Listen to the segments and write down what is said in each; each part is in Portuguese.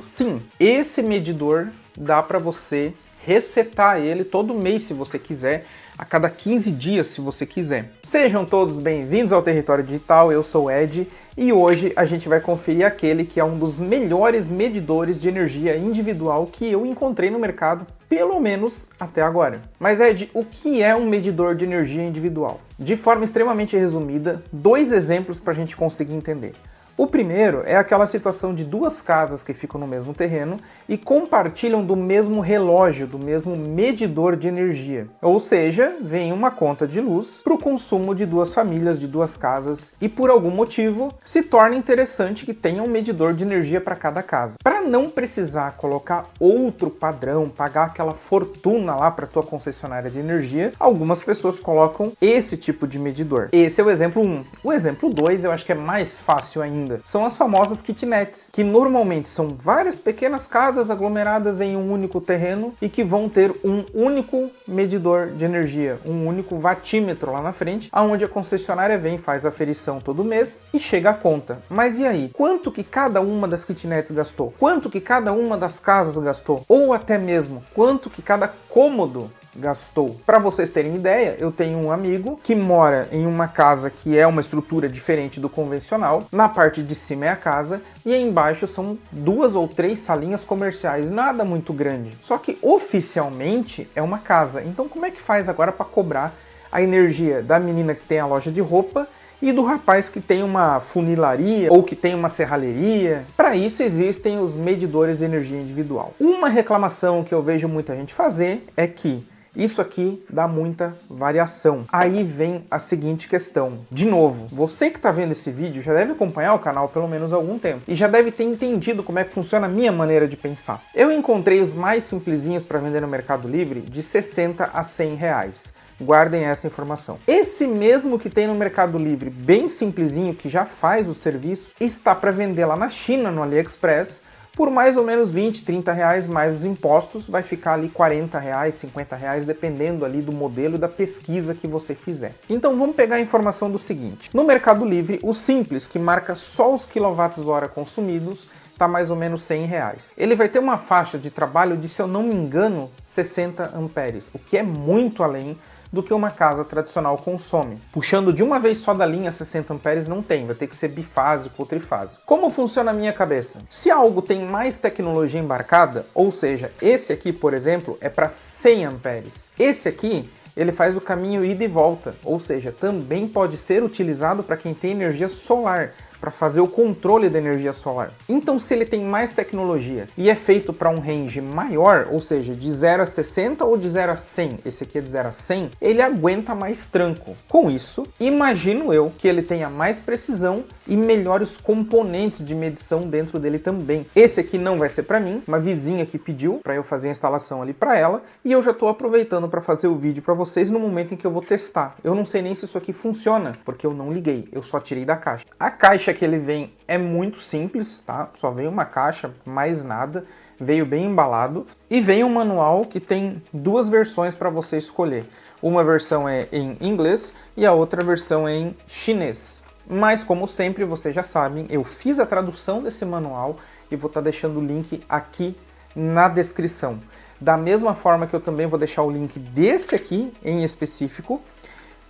Sim, esse medidor dá para você resetar ele todo mês se você quiser, a cada 15 dias se você quiser. Sejam todos bem-vindos ao Território Digital, eu sou o Ed e hoje a gente vai conferir aquele que é um dos melhores medidores de energia individual que eu encontrei no mercado, pelo menos até agora. Mas Ed, o que é um medidor de energia individual? De forma extremamente resumida, dois exemplos para a gente conseguir entender. O primeiro é aquela situação de duas casas que ficam no mesmo terreno e compartilham do mesmo relógio, do mesmo medidor de energia. Ou seja, vem uma conta de luz para o consumo de duas famílias, de duas casas, e por algum motivo se torna interessante que tenha um medidor de energia para cada casa. Para não precisar colocar outro padrão, pagar aquela fortuna lá para a tua concessionária de energia, algumas pessoas colocam esse tipo de medidor. Esse é o exemplo 1. O exemplo 2 eu acho que é mais fácil ainda. São as famosas kitnets, que normalmente são várias pequenas casas aglomeradas em um único terreno e que vão ter um único medidor de energia, um único watímetro lá na frente, aonde a concessionária vem, faz a aferição todo mês e chega a conta. Mas e aí? Quanto que cada uma das kitnets gastou? Quanto que cada uma das casas gastou? Ou até mesmo, quanto que cada cômodo gastou? Para vocês terem ideia, eu tenho um amigo que mora em uma casa que é uma estrutura diferente do convencional. Na parte de cima é a casa e aí embaixo são 2 ou 3 salinhas comerciais, nada muito grande. Só que oficialmente é uma casa. Então como é que faz agora para cobrar a energia da menina que tem a loja de roupa e do rapaz que tem uma funilaria ou que tem uma serralheria? Para isso existem os medidores de energia individual. Uma reclamação que eu vejo muita gente fazer é que isso aqui dá muita variação. Aí vem a seguinte questão. De novo, você que está vendo esse vídeo já deve acompanhar o canal pelo menos há algum tempo e já deve ter entendido como é que funciona a minha maneira de pensar. Eu encontrei os mais simplesinhos para vender no Mercado Livre de 60 a 100 reais. Guardem essa informação. Esse mesmo que tem no Mercado Livre, bem simplesinho, que já faz o serviço, está para vender lá na China, no AliExpress, por mais ou menos 20, 30 reais mais os impostos, vai ficar ali 40 reais, 50 reais, dependendo ali do modelo e da pesquisa que você fizer. Então vamos pegar a informação do seguinte. No Mercado Livre, o simples, que marca só os kWh consumidos, está mais ou menos 100 reais. Ele vai ter uma faixa de trabalho de, se eu não me engano, 60 amperes, o que é muito além do que uma casa tradicional consome. Puxando de uma vez só da linha 60 amperes não tem, vai ter que ser bifásico ou trifásico. Como funciona a minha cabeça? Se algo tem mais tecnologia embarcada, ou seja, esse aqui, por exemplo, é para 100 amperes. Esse aqui, ele faz o caminho ida e volta, ou seja, também pode ser utilizado para quem tem energia solar, para fazer o controle da energia solar. Então, se ele tem mais tecnologia e é feito para um range maior, ou seja, de 0 a 60 ou de 0 a 100, esse aqui é de 0 a 100, ele aguenta mais tranco. Com isso, imagino eu que ele tenha mais precisão e melhores componentes de medição dentro dele também. Esse aqui não vai ser para mim, uma vizinha que pediu para eu fazer a instalação ali para ela, e eu já estou aproveitando para fazer o vídeo para vocês no momento em que eu vou testar. Eu não sei nem se isso aqui funciona, porque eu não liguei, eu só tirei da caixa. A caixa que ele vem é muito simples, tá? Só veio uma caixa, mais nada, veio bem embalado e vem um manual que tem duas versões para você escolher. Uma versão é em inglês e a outra versão é em chinês. Mas como sempre, vocês já sabem, eu fiz a tradução desse manual e vou estar deixando o link aqui na descrição. Da mesma forma que eu também vou deixar o link desse aqui em específico,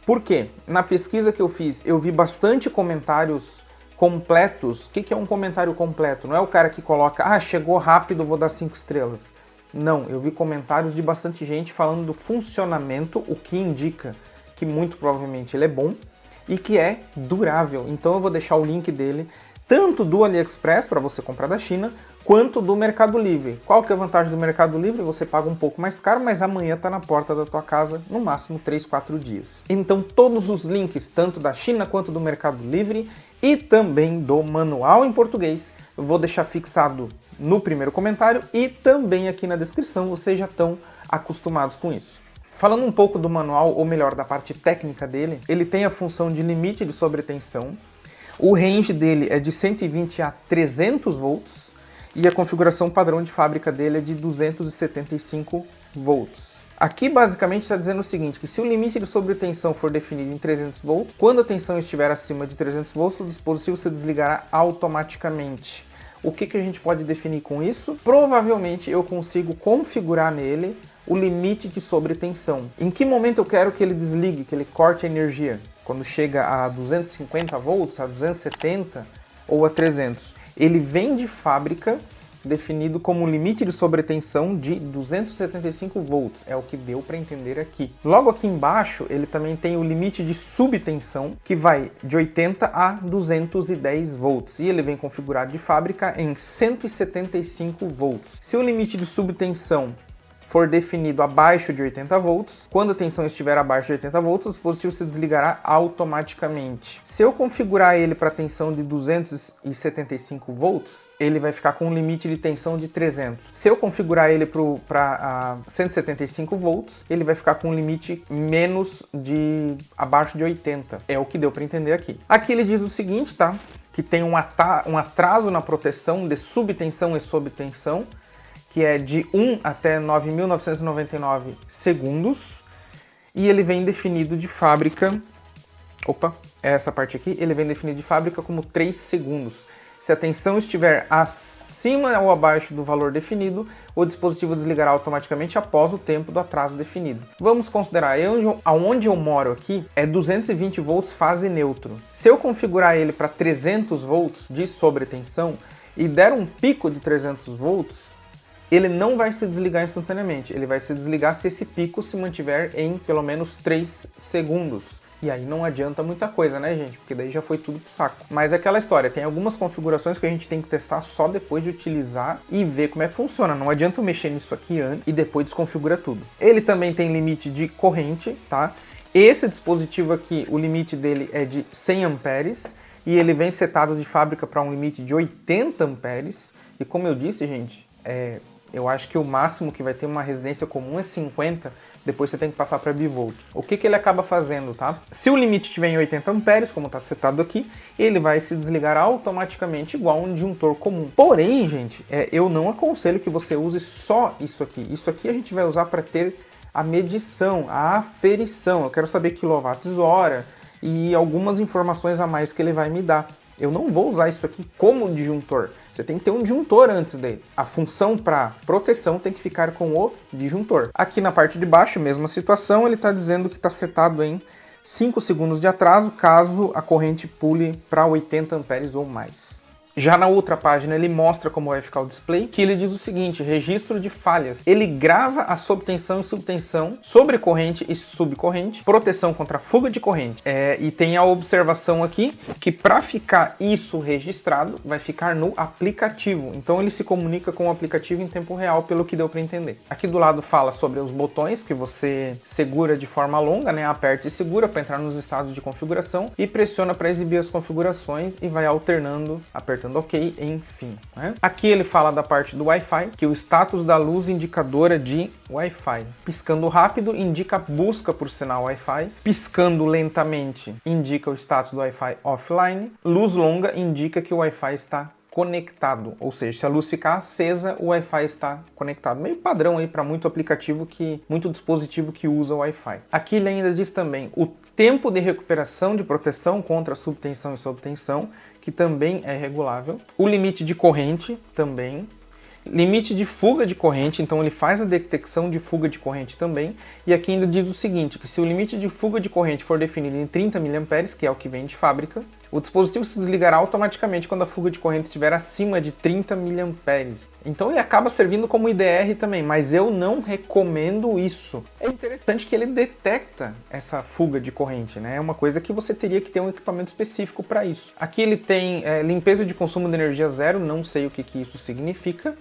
porque na pesquisa que eu fiz, eu vi bastante comentários completos. O que é um comentário completo? Não é o cara que coloca, chegou rápido, vou dar 5 estrelas. Não, eu vi comentários de bastante gente falando do funcionamento, o que indica que muito provavelmente ele é bom e que é durável. Então eu vou deixar o link dele, tanto do AliExpress, para você comprar da China, quanto do Mercado Livre. Qual que é a vantagem do Mercado Livre? Você paga um pouco mais caro, mas amanhã está na porta da tua casa, no máximo 3, 4 dias. Então todos os links, tanto da China quanto do Mercado Livre e também do manual em português, eu vou deixar fixado no primeiro comentário e também aqui na descrição, vocês já estão acostumados com isso. Falando um pouco do manual, ou melhor, da parte técnica dele, ele tem a função de limite de sobretensão. O range dele é de 120 a 300 volts e a configuração padrão de fábrica dele é de 275 volts. Aqui basicamente está dizendo o seguinte, que se o limite de sobretensão for definido em 300 volts, quando a tensão estiver acima de 300 volts, o dispositivo se desligará automaticamente. O que a gente pode definir com isso? Provavelmente eu consigo configurar nele o limite de sobretensão. Em que momento eu quero que ele desligue, que ele corte a energia? Quando chega a 250 volts, a 270 ou a 300. Ele vem de fábrica definido como um limite de sobretensão de 275 volts, é o que deu para entender aqui. Logo aqui embaixo, ele também tem o limite de subtensão, que vai de 80 a 210 volts, e ele vem configurado de fábrica em 175 volts. Se o limite de subtensão for definido abaixo de 80 volts, quando a tensão estiver abaixo de 80 volts, o dispositivo se desligará automaticamente. Se eu configurar ele para tensão de 275 volts, ele vai ficar com um limite de tensão de 300. Se eu configurar ele para 175 volts, ele vai ficar com um limite abaixo de 80. É o que deu para entender aqui. Aqui ele diz o seguinte, tá? Que tem um atraso na proteção de subtensão e sobretensão, que é de 1 até 9.999 segundos, e ele vem definido de fábrica, essa parte aqui, ele vem definido de fábrica como 3 segundos. Se a tensão estiver acima ou abaixo do valor definido, o dispositivo desligará automaticamente após o tempo do atraso definido. Vamos considerar, aonde eu moro aqui é 220 volts fase neutro. Se eu configurar ele para 300 volts de sobretensão e der um pico de 300 volts, ele não vai se desligar instantaneamente, ele vai se desligar se esse pico se mantiver em pelo menos 3 segundos. E aí não adianta muita coisa, né, gente? Porque daí já foi tudo pro saco. Mas é aquela história, tem algumas configurações que a gente tem que testar só depois de utilizar e ver como é que funciona. Não adianta eu mexer nisso aqui antes e depois desconfigura tudo. Ele também tem limite de corrente, tá? Esse dispositivo aqui, o limite dele é de 100 amperes e ele vem setado de fábrica para um limite de 80 amperes. E como eu disse, gente, eu acho que o máximo que vai ter uma residência comum é 50, depois você tem que passar para bivolt. O que ele acaba fazendo, tá? Se o limite estiver em 80 amperes, como está setado aqui, ele vai se desligar automaticamente igual um disjuntor comum. Porém, gente, eu não aconselho que você use só isso aqui. Isso aqui a gente vai usar para ter a medição, a aferição. Eu quero saber quilowatts-hora e algumas informações a mais que ele vai me dar. Eu não vou usar isso aqui como disjuntor. Você tem que ter um disjuntor antes dele. A função para proteção tem que ficar com o disjuntor. Aqui na parte de baixo, mesma situação, ele está dizendo que está setado em 5 segundos de atraso, caso a corrente pule para 80 amperes ou mais. Já na outra página ele mostra como vai ficar o display, que ele diz o seguinte: registro de falhas. Ele grava a sobtensão e subtensão, sobrecorrente e subcorrente, proteção contra fuga de corrente. E tem a observação aqui que para ficar isso registrado vai ficar no aplicativo. Então ele se comunica com o aplicativo em tempo real, pelo que deu para entender. Aqui do lado fala sobre os botões que você segura de forma longa, né? Aperta e segura para entrar nos estados de configuração e pressiona para exibir as configurações e vai alternando, apertando OK, enfim. Né? Aqui ele fala da parte do Wi-Fi, que o status da luz indicadora de Wi-Fi. Piscando rápido indica a busca por sinal Wi-Fi. Piscando lentamente indica o status do Wi-Fi offline. Luz longa indica que o Wi-Fi está conectado, ou seja, se a luz ficar acesa, o Wi-Fi está conectado. Meio padrão aí para muito dispositivo que usa o Wi-Fi. Aqui ele ainda diz também o tempo de recuperação de proteção contra subtensão e sobtensão, que também é regulável. O limite de corrente também. Limite de fuga de corrente, então ele faz a detecção de fuga de corrente também. E aqui ainda diz o seguinte, que se o limite de fuga de corrente for definido em 30 mA, que é o que vem de fábrica, o dispositivo se desligará automaticamente quando a fuga de corrente estiver acima de 30 mA. Então ele acaba servindo como IDR também, mas eu não recomendo isso. É interessante que ele detecta essa fuga de corrente, né? É uma coisa que você teria que ter um equipamento específico para isso. Aqui ele tem limpeza de consumo de energia zero, não sei o que isso significa.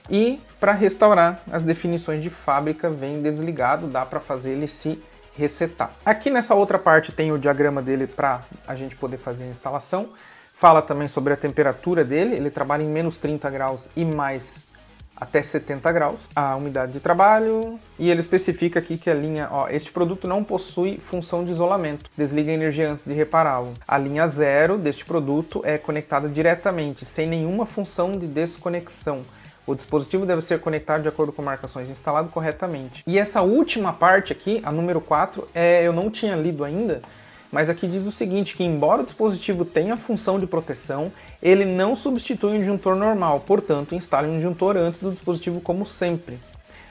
E para restaurar as definições de fábrica vem desligado, dá para fazer ele se resetar. Aqui nessa outra parte tem o diagrama dele para a gente poder fazer a instalação. Fala também sobre a temperatura dele, ele trabalha em menos 30 graus e mais até 70 graus. A umidade de trabalho, e ele especifica aqui que a linha, este produto não possui função de isolamento, desliga a energia antes de repará-lo. A linha 0 deste produto é conectada diretamente, sem nenhuma função de desconexão. O dispositivo deve ser conectado de acordo com marcações instalado corretamente. E essa última parte aqui, a número 4, eu não tinha lido ainda, mas aqui diz o seguinte, que embora o dispositivo tenha a função de proteção, ele não substitui um disjuntor normal, portanto, instale um disjuntor antes do dispositivo como sempre.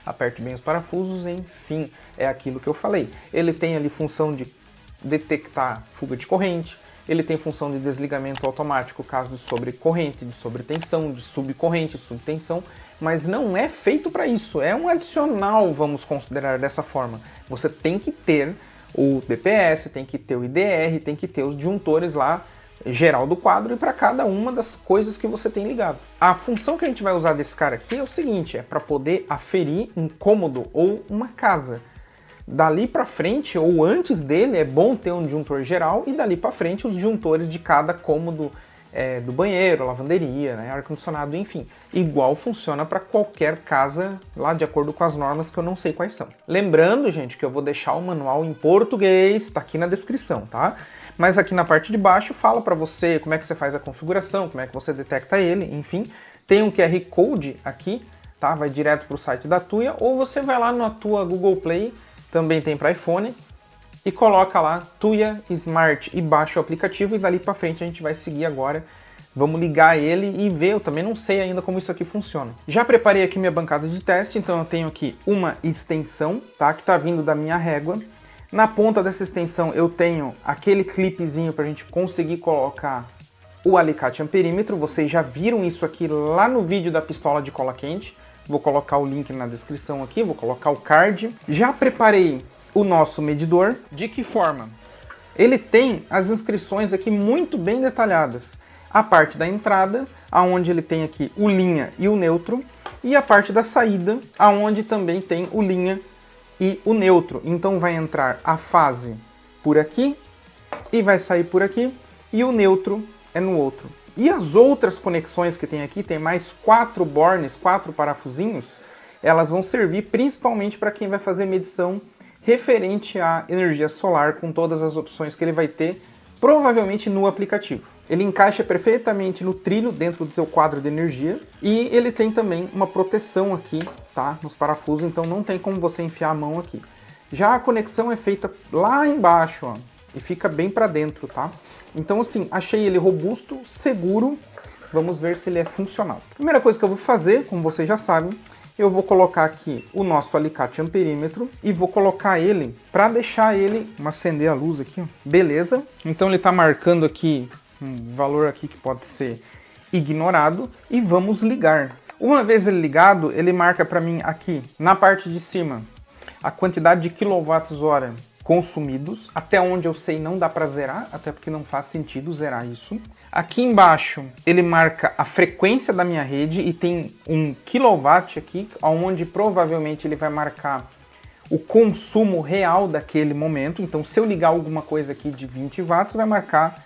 Aperte bem os parafusos, enfim, é aquilo que eu falei. Ele tem ali função de detectar fuga de corrente, ele tem função de desligamento automático caso de sobrecorrente, de sobretensão, de subcorrente, subtensão, mas não é feito para isso, é um adicional, vamos considerar dessa forma. Você tem que ter o DPS, tem que ter o IDR, tem que ter os disjuntores lá, geral do quadro e para cada uma das coisas que você tem ligado. A função que a gente vai usar desse cara aqui é o seguinte, é para poder aferir um cômodo ou uma casa. Dali para frente, ou antes dele, é bom ter um disjuntor geral e dali para frente os disjuntores de cada cômodo do banheiro, lavanderia, né, ar-condicionado, enfim. Igual funciona para qualquer casa lá de acordo com as normas que eu não sei quais são. Lembrando, gente, que eu vou deixar o manual em português, tá aqui na descrição, tá? Mas aqui na parte de baixo fala para você como é que você faz a configuração, como é que você detecta ele, enfim. Tem um QR Code aqui, tá? Vai direto para o site da Tuya, ou você vai lá na tua Google Play, também tem para iPhone, e coloca lá Tuya Smart e baixa o aplicativo e dali para frente a gente vai seguir agora. Vamos ligar ele e ver, eu também não sei ainda como isso aqui funciona. Já preparei aqui minha bancada de teste, então eu tenho aqui uma extensão, tá? Que está vindo da minha régua. Na ponta dessa extensão eu tenho aquele clipezinho para a gente conseguir colocar o alicate amperímetro. Vocês já viram isso aqui lá no vídeo da pistola de cola quente. Vou colocar o link na descrição aqui, vou colocar o card. Já preparei o nosso medidor. De que forma? Ele tem as inscrições aqui muito bem detalhadas. A parte da entrada, aonde ele tem aqui o linha e o neutro, e a parte da saída, aonde também tem o linha e o neutro. Então vai entrar a fase por aqui e vai sair por aqui, e o neutro é no outro. E as outras conexões que tem aqui, tem mais 4 bornes, 4 parafusinhos, elas vão servir principalmente para quem vai fazer medição referente à energia solar, com todas as opções que ele vai ter, provavelmente no aplicativo. Ele encaixa perfeitamente no trilho dentro do seu quadro de energia, e ele tem também uma proteção aqui, tá, nos parafusos, então não tem como você enfiar a mão aqui. Já a conexão é feita lá embaixo, ó, e fica bem para dentro, tá? Então assim, achei ele robusto, seguro, vamos ver se ele é funcional. Primeira coisa que eu vou fazer, como vocês já sabem, eu vou colocar aqui o nosso alicate amperímetro e vou colocar ele para deixar ele, vamos acender a luz aqui, ó. Beleza? Então ele está marcando aqui um valor aqui que pode ser ignorado e vamos ligar. Uma vez ele ligado, ele marca para mim aqui na parte de cima a quantidade de kWh consumidos, até onde eu sei não dá para zerar, até porque não faz sentido zerar isso. Aqui embaixo ele marca a frequência da minha rede e tem um kilowatt aqui, onde provavelmente ele vai marcar o consumo real daquele momento. Então se eu ligar alguma coisa aqui de 20 watts, vai marcar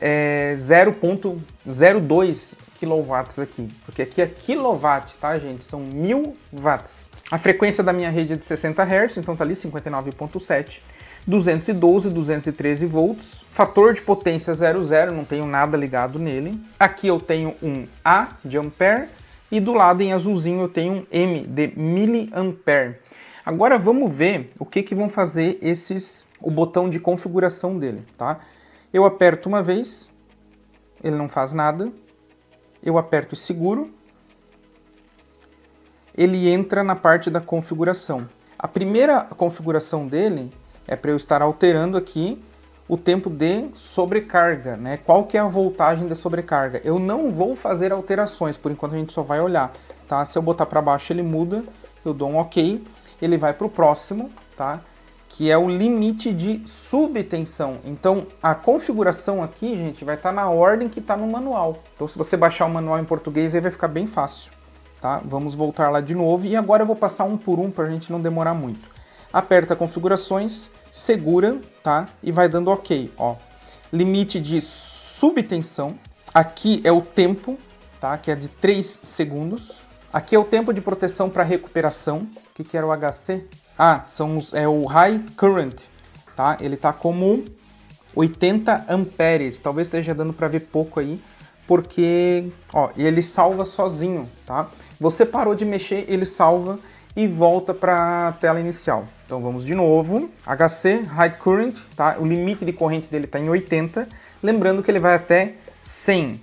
0,02 kW aqui, porque aqui é kilowatt, tá, gente? São 1000 watts. A frequência da minha rede é de 60 Hz, então tá ali 59.7, 212, 213 volts, fator de potência 00, não tenho nada ligado nele. Aqui eu tenho um A de ampere e do lado em azulzinho eu tenho um M de miliampere. Agora vamos ver o que vão fazer o botão de configuração dele, tá? Eu aperto uma vez, ele não faz nada. Eu aperto e seguro, ele entra na parte da configuração. A primeira configuração dele é para eu estar alterando aqui o tempo de sobrecarga, né? Qual que é a voltagem da sobrecarga. Eu não vou fazer alterações, por enquanto a gente só vai olhar, tá? Se eu botar para baixo ele muda, eu dou um OK, ele vai para o próximo, tá? Que é o limite de subtensão. Então a configuração aqui, gente, vai estar na ordem que está no manual. Então se você baixar o manual em português aí vai ficar bem fácil, tá? Vamos voltar lá de novo e agora eu vou passar um por um para a gente não demorar muito. Aperta configurações, segura, tá? E vai dando OK, ó. Limite de subtensão. Aqui é o tempo, tá? Que é de 3 segundos. Aqui é o tempo de proteção para recuperação. O que era o HC? Ah, é o High Current, tá? Ele tá como 80 amperes, talvez esteja dando para ver pouco aí, porque, ó, ele salva sozinho, tá? Você parou de mexer, ele salva e volta para a tela inicial. Então vamos de novo, HC, High Current, tá? O limite de corrente dele está em 80, lembrando que ele vai até 100.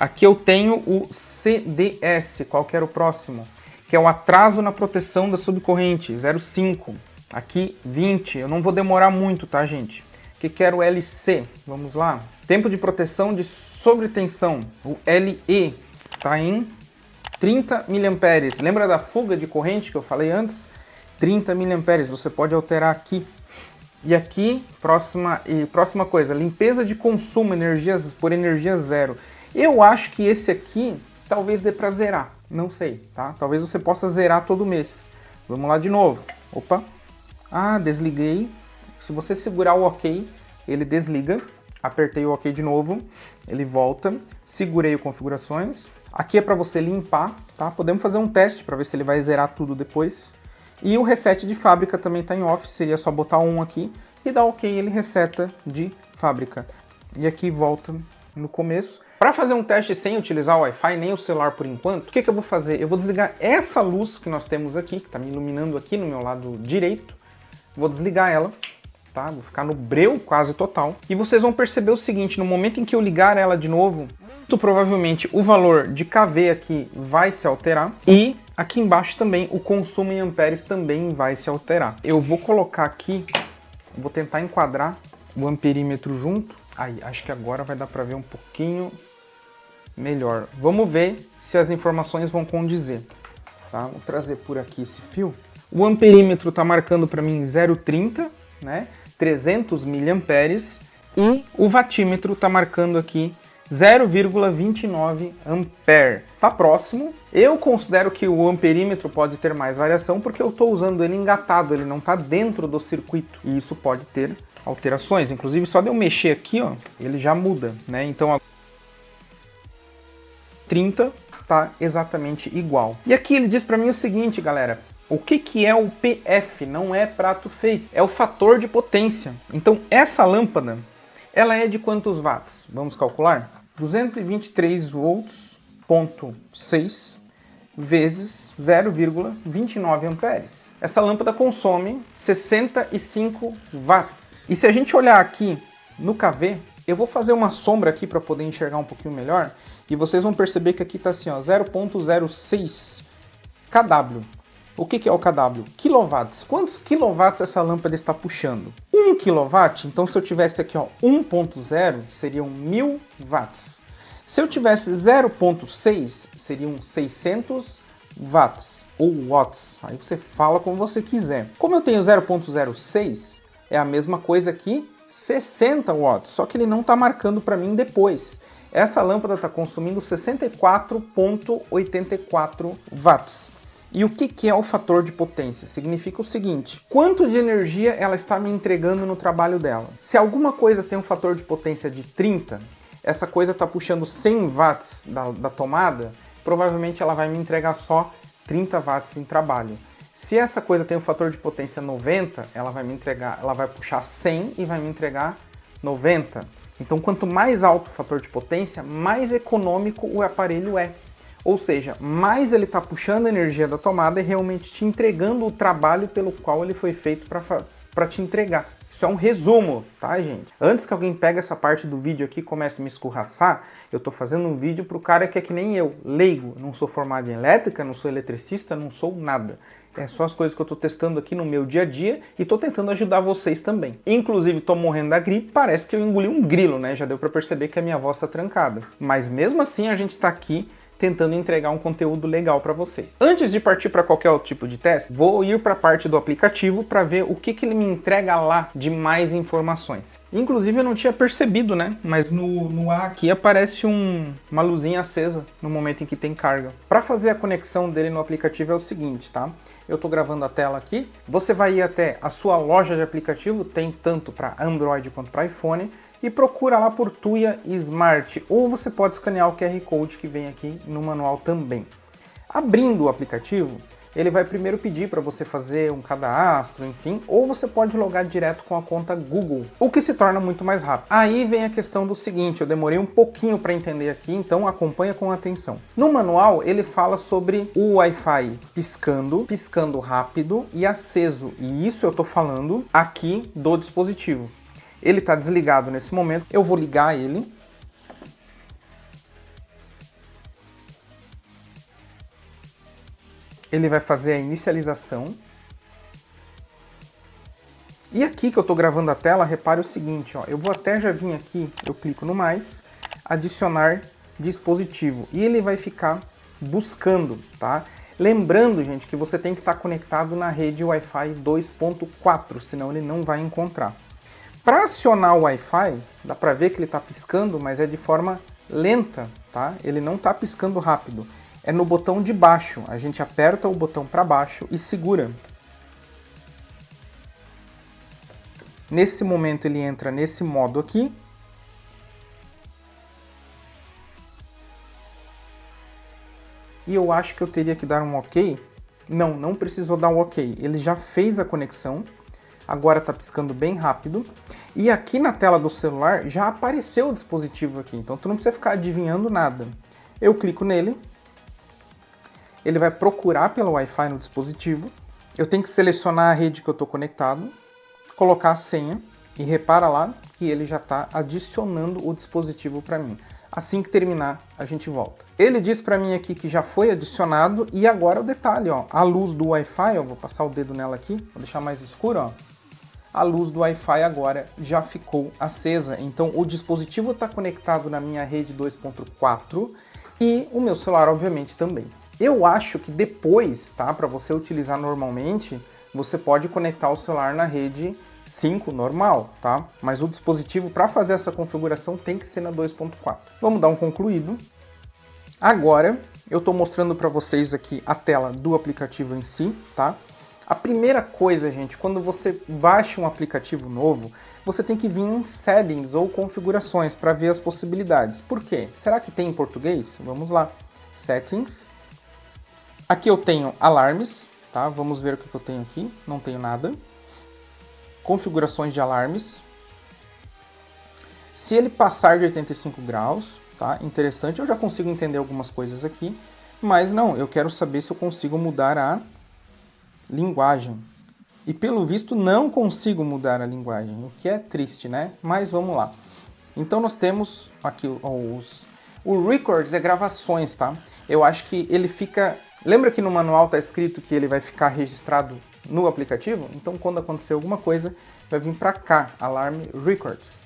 Aqui eu tenho o CDS, qual que era o próximo? Que é o atraso na proteção da subcorrente, 0,5. Aqui 20, eu não vou demorar muito, tá, gente? O que era o LC? Vamos lá. Tempo de proteção de sobretensão, o LE, tá em 30 mA. Lembra da fuga de corrente que eu falei antes? 30 mA, você pode alterar aqui. E aqui, próxima coisa, limpeza de consumo por energia zero. Eu acho que esse aqui talvez dê para zerar, não sei, tá? Talvez você possa zerar todo mês. Vamos lá de novo. Opa, desliguei. Se você segurar o OK, ele desliga. Apertei o OK de novo, ele volta. Segurei o configurações. Aqui é para você limpar, tá? Podemos fazer um teste para ver se ele vai zerar tudo depois. E o reset de fábrica também está em off, seria só botar um aqui e dar OK, ele reseta de fábrica. E aqui volta no começo. Para fazer um teste sem utilizar o Wi-Fi nem o celular por enquanto, o que eu vou fazer? Eu vou desligar essa luz que nós temos aqui, que está me iluminando aqui no meu lado direito. Vou desligar ela, tá? Vou ficar no breu quase total. E vocês vão perceber o seguinte, no momento em que eu ligar ela de novo, muito provavelmente o valor de kV aqui vai se alterar e aqui embaixo também o consumo em amperes também vai se alterar. Eu vou colocar aqui, vou tentar enquadrar o amperímetro junto. Aí, acho que agora vai dar para ver um pouquinho melhor. Vamos ver se as informações vão condizer. Tá? Vou trazer por aqui esse fio. O amperímetro está marcando para mim 0,30, né? 300 mA e o watímetro está marcando aqui 0,29 ampere. Tá próximo. Eu considero que o amperímetro pode ter mais variação porque eu estou usando ele engatado, ele não está dentro do circuito e isso pode ter alterações. Inclusive só de eu mexer aqui, ó, ele já muda, né? Então 30 tá exatamente igual. E aqui ele diz para mim o seguinte, galera. O que é o PF? Não é prato feito, é o fator de potência. Então essa lâmpada, ela é de quantos watts? Vamos calcular? 223 volts, ponto 6 vezes 0,29 amperes. Essa lâmpada consome 65 watts. E se a gente olhar aqui no kV, eu vou fazer uma sombra aqui para poder enxergar um pouquinho melhor, e vocês vão perceber que aqui está assim, ó, 0,06 kW. O que é o kW? Quilowatts. Quantos quilowatts essa lâmpada está puxando? 1 kW, então se eu tivesse aqui ó, 1.0, seriam 1000 watts. Se eu tivesse 0.6, seriam 600 watts ou watts. Aí você fala como você quiser. Como eu tenho 0.06, é a mesma coisa aqui, 60 watts, só que ele não está marcando para mim depois. Essa lâmpada está consumindo 64,84 watts. E o que é o fator de potência? Significa o seguinte, quanto de energia ela está me entregando no trabalho dela. Se alguma coisa tem um fator de potência de 30, essa coisa está puxando 100 watts da tomada, provavelmente ela vai me entregar só 30 watts em trabalho. Se essa coisa tem um fator de potência 90, ela vai puxar 100 e vai me entregar 90. Então quanto mais alto o fator de potência, mais econômico o aparelho é. Ou seja, mais ele está puxando a energia da tomada e realmente te entregando o trabalho pelo qual ele foi feito para te entregar. Isso é um resumo, tá, gente? Antes que alguém pegue essa parte do vídeo aqui e comece a me escorraçar, eu tô fazendo um vídeo pro cara que é que nem eu, leigo. Não sou formado em elétrica, não sou eletricista, não sou nada. É só as coisas que eu tô testando aqui no meu dia a dia e tô tentando ajudar vocês também. Inclusive, tô morrendo da gripe, parece que eu engoli um grilo, né? Já deu pra perceber que a minha voz tá trancada. Mas mesmo assim, a gente tá aqui tentando entregar um conteúdo legal para vocês. Antes de partir para qualquer outro tipo de teste, vou ir para a parte do aplicativo para ver o que ele me entrega lá de mais informações. Inclusive eu não tinha percebido, né? Mas no A aqui aparece uma luzinha acesa no momento em que tem carga. Para fazer a conexão dele no aplicativo é o seguinte, tá? Eu estou gravando a tela aqui. Você vai ir até a sua loja de aplicativo, tem tanto para Android quanto para iPhone, e procura lá por Tuya Smart, ou você pode escanear o QR Code que vem aqui no manual também. Abrindo o aplicativo, ele vai primeiro pedir para você fazer um cadastro, enfim, ou você pode logar direto com a conta Google, o que se torna muito mais rápido. Aí vem a questão do seguinte, eu demorei um pouquinho para entender aqui, então acompanha com atenção. No manual, ele fala sobre o Wi-Fi piscando rápido e aceso, e isso eu estou falando aqui do dispositivo. Ele está desligado nesse momento, eu vou ligar ele. Ele vai fazer a inicialização. E aqui que eu estou gravando a tela, repare o seguinte, ó, eu vou até já vir aqui, eu clico no mais, adicionar dispositivo, e ele vai ficar buscando, tá? Lembrando, gente, que você tem que estar conectado na rede Wi-Fi 2.4, senão ele não vai encontrar. Para acionar o Wi-Fi, dá para ver que ele está piscando, mas é de forma lenta, tá? Ele não está piscando rápido. É no botão de baixo. A gente aperta o botão para baixo e segura. Nesse momento ele entra nesse modo aqui. E eu acho que eu teria que dar um OK. Não, não precisou dar um OK. Ele já fez a conexão. Agora está piscando bem rápido. E aqui na tela do celular já apareceu o dispositivo aqui. Então tu não precisa ficar adivinhando nada. Eu clico nele. Ele vai procurar pelo Wi-Fi no dispositivo. Eu tenho que selecionar a rede que eu estou conectado, colocar a senha e repara lá que ele já está adicionando o dispositivo para mim. Assim que terminar, a gente volta. Ele diz para mim aqui que já foi adicionado e agora o detalhe, ó, a luz do Wi-Fi, ó, vou passar o dedo nela aqui, vou deixar mais escuro, ó. A luz do Wi-Fi agora já ficou acesa. Então o dispositivo está conectado na minha rede 2.4 e o meu celular, obviamente, também. Eu acho que depois, tá, para você utilizar normalmente, você pode conectar o celular na rede 5 normal, tá? Mas o dispositivo, para fazer essa configuração, tem que ser na 2.4. Vamos dar um concluído. Agora, eu estou mostrando para vocês aqui a tela do aplicativo em si, tá? A primeira coisa, gente, quando você baixa um aplicativo novo, você tem que vir em Settings ou Configurações para ver as possibilidades. Por quê? Será que tem em português? Vamos lá. Settings. Aqui eu tenho alarmes, tá? Vamos ver o que eu tenho aqui. Não tenho nada. Configurações de alarmes. Se ele passar de 85 graus, tá? Interessante, eu já consigo entender algumas coisas aqui, mas não, eu quero saber se eu consigo mudar a linguagem. E pelo visto não consigo mudar a linguagem, o que é triste, né? Mas vamos lá. Então nós temos aqui o Records é gravações, tá? Eu acho que ele fica... Lembra que no manual tá escrito que ele vai ficar registrado no aplicativo? Então quando acontecer alguma coisa, vai vir para cá, Alarm Records.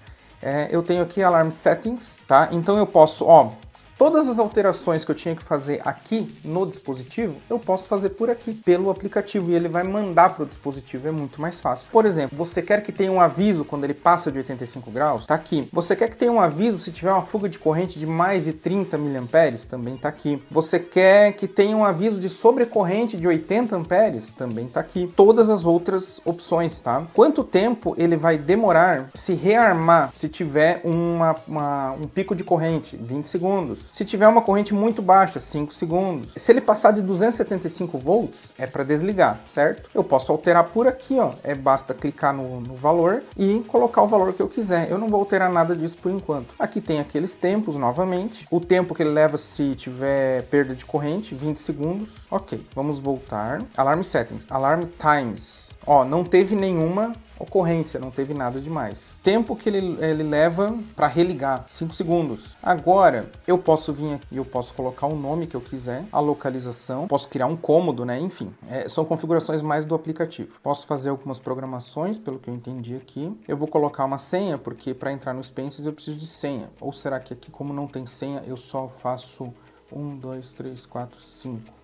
Eu tenho aqui Alarm Settings, tá? Então eu posso, ó, todas as alterações que eu tinha que fazer aqui no dispositivo, eu posso fazer por aqui, pelo aplicativo, e ele vai mandar para o dispositivo, é muito mais fácil. Por exemplo, você quer que tenha um aviso quando ele passa de 85 graus? Tá aqui. Você quer que tenha um aviso se tiver uma fuga de corrente de mais de 30 mA? Também tá aqui. Você quer que tenha um aviso de sobrecorrente de 80 amperes? Também tá aqui. Todas as outras opções, tá? Quanto tempo ele vai demorar se rearmar se tiver um pico de corrente? 20 segundos. Se tiver uma corrente muito baixa, 5 segundos. Se ele passar de 275 volts, é para desligar, certo? Eu posso alterar por aqui, ó. Basta clicar no valor e colocar o valor que eu quiser. Eu não vou alterar nada disso por enquanto. Aqui tem aqueles tempos, novamente. O tempo que ele leva se tiver perda de corrente, 20 segundos. Ok, vamos voltar. Alarm Settings, Alarm Times. Ó, não teve nenhuma ocorrência, não teve nada demais. Tempo que ele leva para religar, 5 segundos. Agora, eu posso vir aqui, eu posso colocar o nome que eu quiser, a localização, posso criar um cômodo, né? Enfim, são configurações mais do aplicativo. Posso fazer algumas programações, pelo que eu entendi aqui. Eu vou colocar uma senha, porque para entrar no Spaces eu preciso de senha. Ou será que aqui, como não tem senha, eu só faço 1, 2, 3, 4, 5.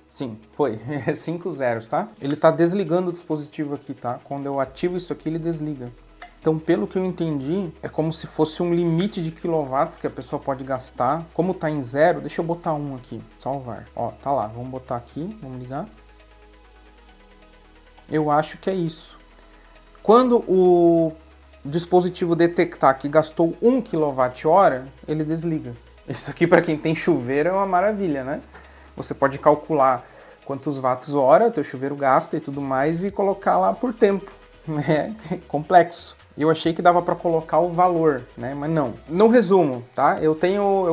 Sim, foi. 5 zeros, tá? Ele tá desligando o dispositivo aqui, tá? Quando eu ativo isso aqui, ele desliga. Então, pelo que eu entendi, é como se fosse um limite de quilowatts que a pessoa pode gastar. Como tá em 0, deixa eu botar 1 aqui, salvar. Ó, tá lá, vamos botar aqui, vamos ligar. Eu acho que é isso. Quando o dispositivo detectar que gastou 1 kWh, ele desliga. Isso aqui para quem tem chuveiro é uma maravilha, né? Você pode calcular quantos watts hora o teu chuveiro gasta e tudo mais e colocar lá por tempo. É complexo. Eu achei que dava para colocar o valor, né? Mas não. No resumo, tá? Eu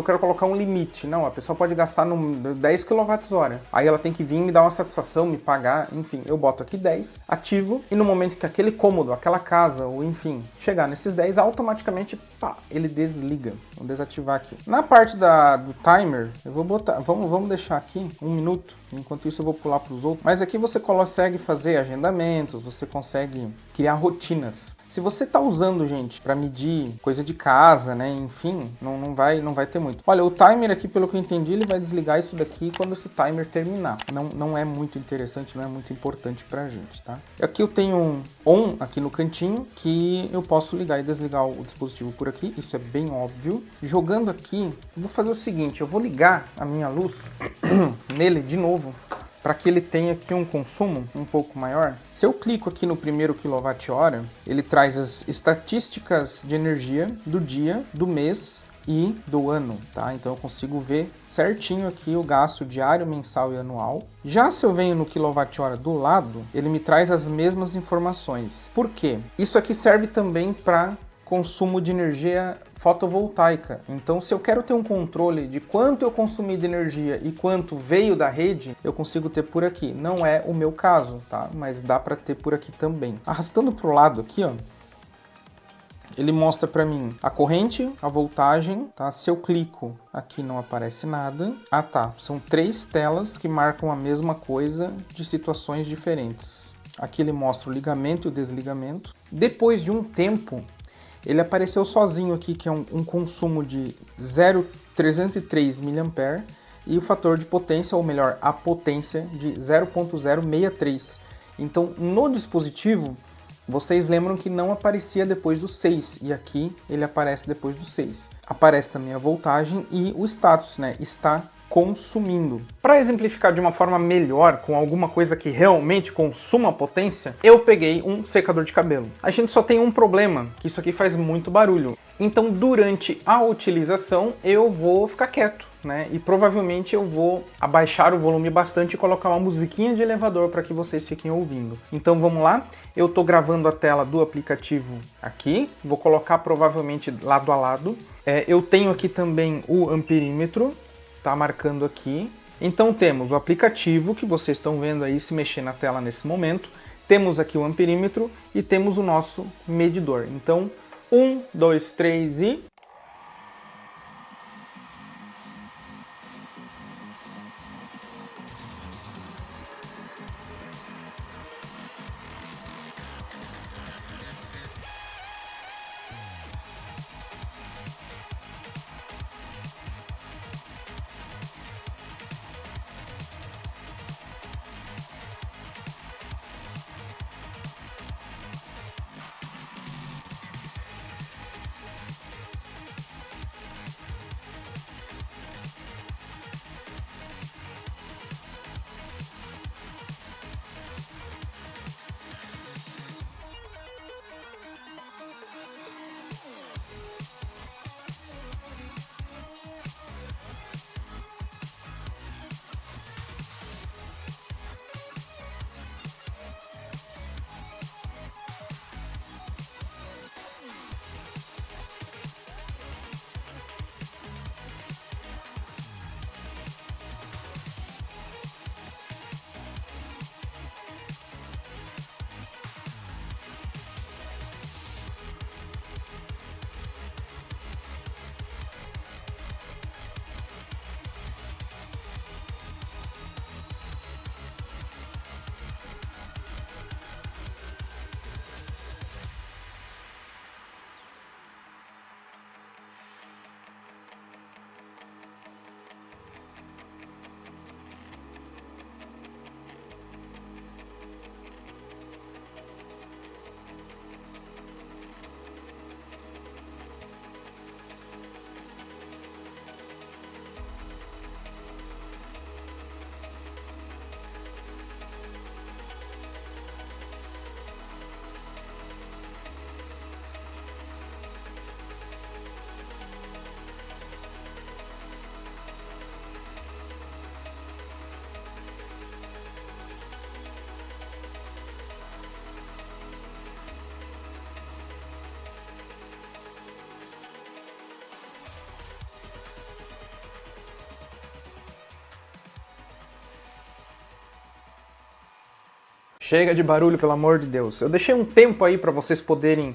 quero colocar um limite. Não, a pessoa pode gastar no 10 kWh. Aí ela tem que vir me dar uma satisfação, me pagar, enfim. Eu boto aqui 10, ativo, e no momento que aquele cômodo, aquela casa, ou enfim, chegar nesses 10, automaticamente, pá, ele desliga. Vou desativar aqui. Na parte do timer, eu vou botar, vamos deixar aqui 1 minuto. Enquanto isso eu vou pular para os outros. Mas aqui você consegue fazer agendamentos, você consegue criar rotinas. Se você está usando, gente, para medir coisa de casa, né, enfim, não vai ter muito. Olha, o timer aqui, pelo que eu entendi, ele vai desligar isso daqui quando esse timer terminar. Não é muito interessante, não é muito importante pra gente, tá? Aqui eu tenho um on aqui no cantinho, que eu posso ligar e desligar o dispositivo por aqui, isso é bem óbvio. Jogando aqui, eu vou fazer o seguinte, eu vou ligar a minha luz nele de novo, para que ele tenha aqui um consumo um pouco maior. Se eu clico aqui no primeiro kWh, ele traz as estatísticas de energia do dia, do mês e do ano, tá? Então eu consigo ver certinho aqui o gasto diário, mensal e anual. Já se eu venho no kWh do lado, ele me traz as mesmas informações. Por quê? Isso aqui serve também para consumo de energia fotovoltaica. Então, se eu quero ter um controle de quanto eu consumi de energia e quanto veio da rede, eu consigo ter por aqui. Não é o meu caso, tá? Mas dá para ter por aqui também. Arrastando para o lado aqui, ó, ele mostra para mim a corrente, a voltagem, tá? Se eu clico aqui não aparece nada. Ah, tá. São 3 telas que marcam a mesma coisa de situações diferentes. Aqui ele mostra o ligamento e o desligamento. Depois de um tempo, ele apareceu sozinho aqui, que é um consumo de 0,303 mA e o fator de potência, ou melhor, a potência de 0,063. Então, no dispositivo, vocês lembram que não aparecia depois do 6, e aqui ele aparece depois do 6. Aparece também a voltagem e o status, né? Está consumindo. Para exemplificar de uma forma melhor, com alguma coisa que realmente consuma potência, eu peguei um secador de cabelo. A gente só tem um problema, que isso aqui faz muito barulho. Então, durante a utilização, eu vou ficar quieto, né? E provavelmente eu vou abaixar o volume bastante e colocar uma musiquinha de elevador para que vocês fiquem ouvindo. Então, vamos lá. Eu estou gravando a tela do aplicativo aqui. Vou colocar provavelmente lado a lado. Eu tenho aqui também o amperímetro. Tá marcando aqui. Então temos o aplicativo que vocês estão vendo aí se mexer na tela nesse momento. Temos aqui o amperímetro e temos o nosso medidor. Então 1, 2, 3 e... Chega de barulho, pelo amor de Deus. Eu deixei um tempo aí para vocês poderem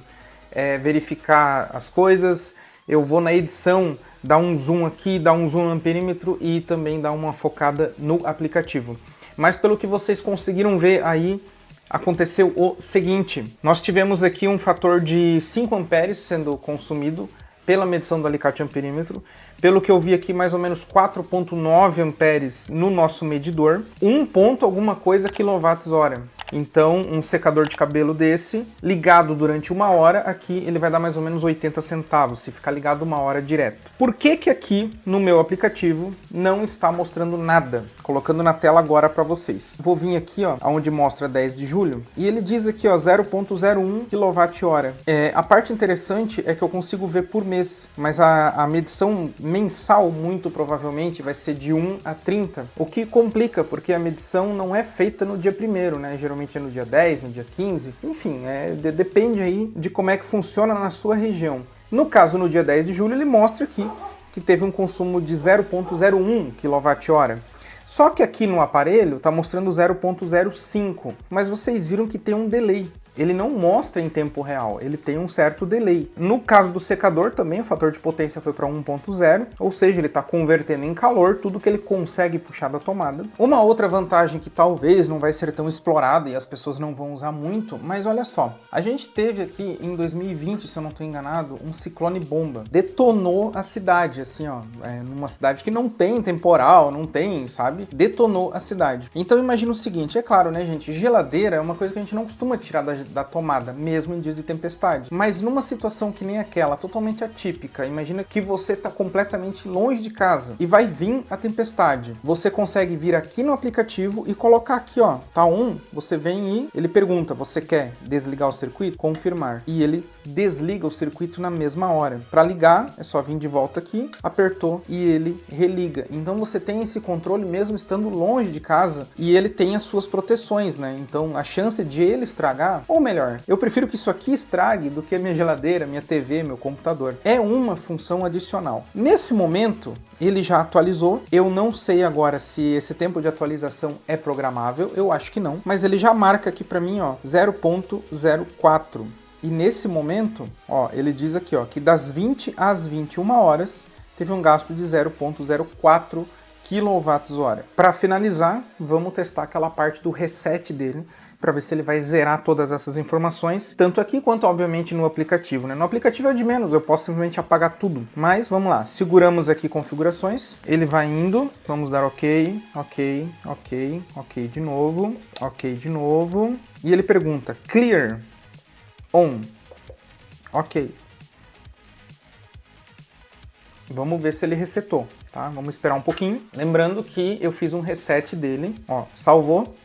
verificar as coisas. Eu vou na edição dar um zoom aqui, dar um zoom no perímetro e também dar uma focada no aplicativo. Mas pelo que vocês conseguiram ver aí, aconteceu o seguinte. Nós tivemos aqui um fator de 5 amperes sendo consumido pela medição do alicate amperímetro. Pelo que eu vi aqui, mais ou menos 4,9 amperes no nosso medidor. 1 ponto alguma coisa quilowatts-hora. Então, um secador de cabelo desse, ligado durante 1 hora, aqui ele vai dar mais ou menos 80 centavos, se ficar ligado 1 hora direto. Por que que aqui no meu aplicativo não está mostrando nada? Colocando na tela agora para vocês. Vou vir aqui, ó, onde mostra 10 de julho, e ele diz aqui, ó, 0,01 kWh. A parte interessante é que eu consigo ver por mês, mas a medição mensal, muito provavelmente, vai ser de 1 a 30, o que complica, porque a medição não é feita no dia 1º, né? Geralmente é no dia 10, no dia 15, enfim, depende aí de como é que funciona na sua região. No caso, no dia 10 de julho, ele mostra aqui que teve um consumo de 0,01 kWh. Só que aqui no aparelho está mostrando 0,05, mas vocês viram que tem um delay. Ele não mostra em tempo real, ele tem um certo delay. No caso do secador também, o fator de potência foi para 1.0, ou seja, ele está convertendo em calor tudo que ele consegue puxar da tomada. Uma outra vantagem que talvez não vai ser tão explorada e as pessoas não vão usar muito, mas olha só, a gente teve aqui em 2020, se eu não estou enganado, um ciclone bomba. Detonou a cidade, assim, ó, numa cidade que não tem temporal, não tem, sabe? Detonou a cidade. Então imagina o seguinte, é claro, né, gente, geladeira é uma coisa que a gente não costuma tirar da tomada, mesmo em dias de tempestade. Mas numa situação que nem aquela, totalmente atípica, imagina que você está completamente longe de casa e vai vir a tempestade. Você consegue vir aqui no aplicativo e colocar aqui, ó, tá on, você vem e ele pergunta, você quer desligar o circuito? Confirmar. E ele desliga o circuito na mesma hora. Para ligar, é só vir de volta aqui, apertou e ele religa. Então você tem esse controle mesmo estando longe de casa e ele tem as suas proteções, né? Então a chance de ele estragar, ou melhor, eu prefiro que isso aqui estrague do que a minha geladeira, minha TV, meu computador. É uma função adicional. Nesse momento, ele já atualizou. Eu não sei agora se esse tempo de atualização é programável. Eu acho que não. Mas ele já marca aqui para mim, ó, 0.04. E nesse momento, ó, ele diz aqui, ó, que das 20 às 21 horas teve um gasto de 0.04 kWh. Para finalizar, vamos testar aquela parte do reset dele, para ver se ele vai zerar todas essas informações, tanto aqui quanto, obviamente, no aplicativo, né? No aplicativo é de menos, eu posso simplesmente apagar tudo. Mas, vamos lá, seguramos aqui configurações, ele vai indo, vamos dar OK, OK, OK, OK de novo, e ele pergunta, clear, on, OK. Vamos ver se ele resetou, tá? Vamos esperar um pouquinho. Lembrando que eu fiz um reset dele, ó, salvou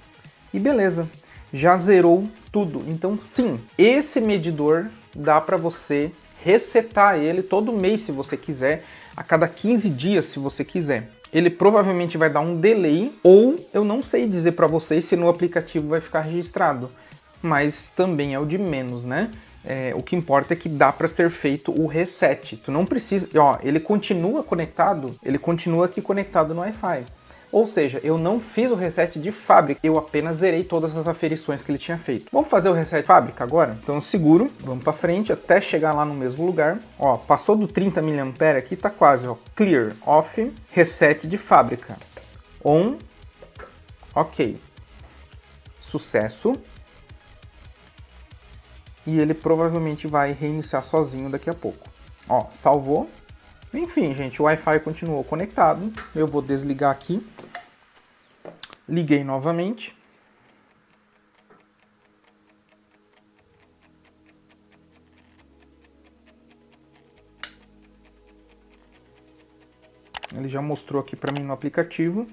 e beleza. Já zerou tudo. Então, sim, esse medidor dá para você resetar ele todo mês se você quiser, a cada 15 dias se você quiser. Ele provavelmente vai dar um delay, ou eu não sei dizer para vocês se no aplicativo vai ficar registrado, mas também é o de menos, né? O que importa é que dá para ser feito o reset. Tu não precisa, ó, ele continua conectado, ele continua aqui conectado no Wi-Fi. Ou seja, eu não fiz o reset de fábrica, eu apenas zerei todas as aferições que ele tinha feito. Vamos fazer o reset de fábrica agora? Então eu seguro, vamos para frente até chegar lá no mesmo lugar. Ó, passou do 30 mA aqui, tá quase, ó. Clear, off, reset de fábrica. On, ok. Sucesso. E ele provavelmente vai reiniciar sozinho daqui a pouco. Ó, salvou. Enfim, gente, o Wi-Fi continuou conectado. Eu vou desligar aqui. Liguei novamente. Ele já mostrou aqui para mim no aplicativo.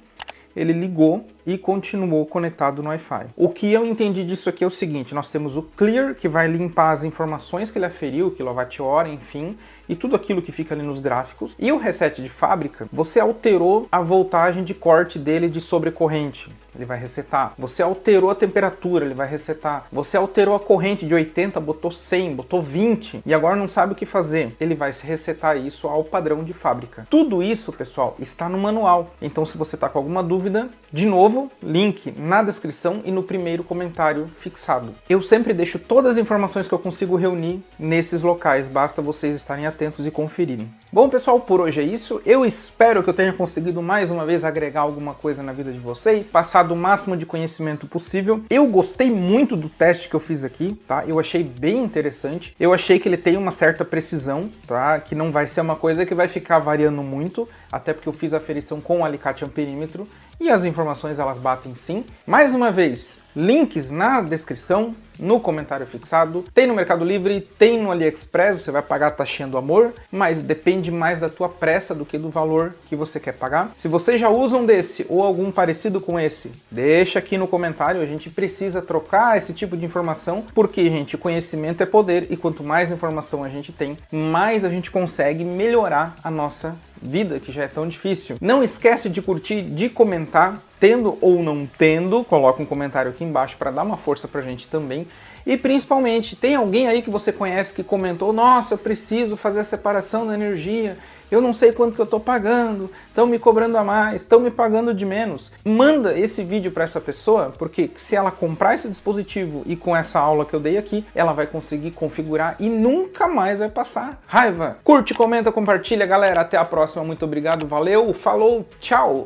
Ele ligou e continuou conectado no Wi-Fi. O que eu entendi disso aqui é o seguinte, nós temos o Clear, que vai limpar as informações que ele aferiu, quilowatt-hora, enfim, e tudo aquilo que fica ali nos gráficos. E o reset de fábrica, você alterou a voltagem de corte dele de sobrecorrente, ele vai resetar. Você alterou a temperatura, ele vai resetar. Você alterou a corrente de 80, botou 100, botou 20 e agora não sabe o que fazer. Ele vai se resetar isso ao padrão de fábrica. Tudo isso, pessoal, está no manual. Então, se você está com alguma dúvida, de novo, link na descrição e no primeiro comentário fixado. Eu sempre deixo todas as informações que eu consigo reunir nesses locais, basta vocês estarem atentos e conferirem. Bom, pessoal, por hoje é isso. Eu espero que eu tenha conseguido mais uma vez agregar alguma coisa na vida de vocês, passar o máximo de conhecimento possível. Eu gostei muito do teste que eu fiz aqui, tá? Eu achei bem interessante. Eu achei que ele tem uma certa precisão, tá? Que não vai ser uma coisa que vai ficar variando muito, até porque eu fiz a aferição com o alicate amperímetro e as informações elas batem sim. Mais uma vez, links na descrição, no comentário fixado, tem no Mercado Livre, tem no AliExpress, você vai pagar a taxinha do amor, mas depende mais da tua pressa do que do valor que você quer pagar. Se vocês já usam desse ou algum parecido com esse, deixa aqui no comentário, a gente precisa trocar esse tipo de informação, porque, gente, conhecimento é poder e quanto mais informação a gente tem, mais a gente consegue melhorar a nossa vida, que já é tão difícil. Não esquece de curtir, de comentar, tendo ou não tendo, coloca um comentário aqui embaixo para dar uma força pra gente também. E principalmente, tem alguém aí que você conhece que comentou: nossa, eu preciso fazer a separação da energia, eu não sei quanto que eu tô pagando, estão me cobrando a mais, estão me pagando de menos. Manda esse vídeo para essa pessoa, porque se ela comprar esse dispositivo e com essa aula que eu dei aqui, ela vai conseguir configurar e nunca mais vai passar raiva. Curte, comenta, compartilha, galera. Até a próxima. Muito obrigado, valeu, falou, tchau!